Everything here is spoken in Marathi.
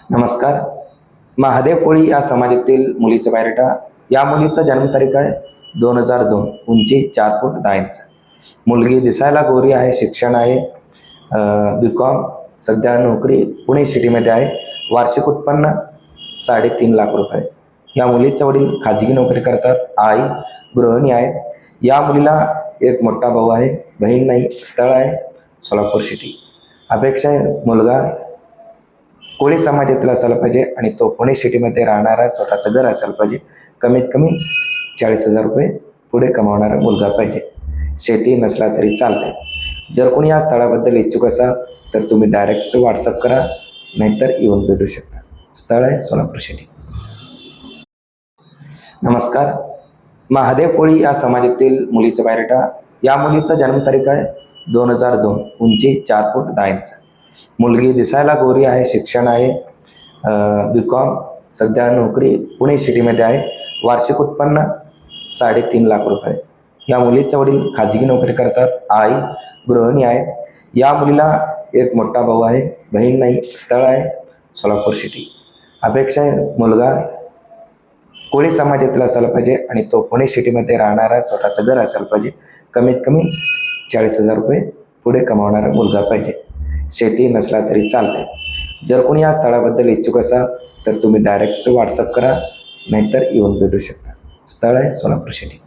नमस्कार. महादेव कोळी या समाजातील मुलीचा बायोडेटा. या मुलीचा जन्मतारीख आहे 2002, उंची 4 फूट 10 इंच. मुलगी दिसायला गोरी आहे, शिक्षण आहे बी.कॉम, सध्या नोकरी पुणे सिटीमध्ये आहे. वार्षिक उत्पन्न 3.5 लाख रुपये. या मुलीचे वडील खाजगी नोकरी करतात. आई गृहिणी आहे. या मुलीला एक मोठा भाऊ आहे, बहीण नाही. स्थळ आहे सोलापूर सिटी. अपेक्षा आहे मुलगा कोळी समाजातील असायला पाहिजे आणि तो पुणे सिटीमध्ये राहणारा, स्वतःचं घर असायला पाहिजे. कमीत कमी 40,000 रुपये पुढे कमावणारा मुलगा पाहिजे. शेती नसला तरी चालते. जर कोणी या स्थळाबद्दल इच्छुक असाल तर तुम्ही डायरेक्ट व्हॉट्सअप करा, नाहीतर येऊन भेटू शकता. स्थळ आहे सोलापूर सिटी. नमस्कार. महादेव कोळी या समाजातील मुलीचा बायोडेटा. या मुलीचा जन्मतारीख आहे 2002, उंची 4 फूट 10 इंच. मुलगी दिसायला गोरी आहे, शिक्षण आहे बी.कॉम, सध्या नोकरी पुणे सिटीमध्ये आहे. वार्षिक उत्पन्न 3.5 लाख रुपये. या मुलीचे वडील खाजगी नोकरी करतात. आई गृहिणी आहे. या मुलीला एक मोठा भाऊ आहे, बहीण नाही. स्थळ आहे सोलापूर सिटी. अपेक्षा आहे मुलगा कोळी समाजातील असायला पाहिजे आणि तो पुणे सिटीमध्ये राहणारा, स्वतःचं घर असायला पाहिजे. कमीत कमी 40,000 रुपये पुढे कमावणारा मुलगा पाहिजे. शेती नसला तरी चालते. जर कोणी या स्थळाबद्दल इच्छुक असाल तर तुम्ही डायरेक्ट व्हॉट्सअप करा, नाहीतर येऊन भेटू शकता. स्थळ आहे सोलापूर सिटी.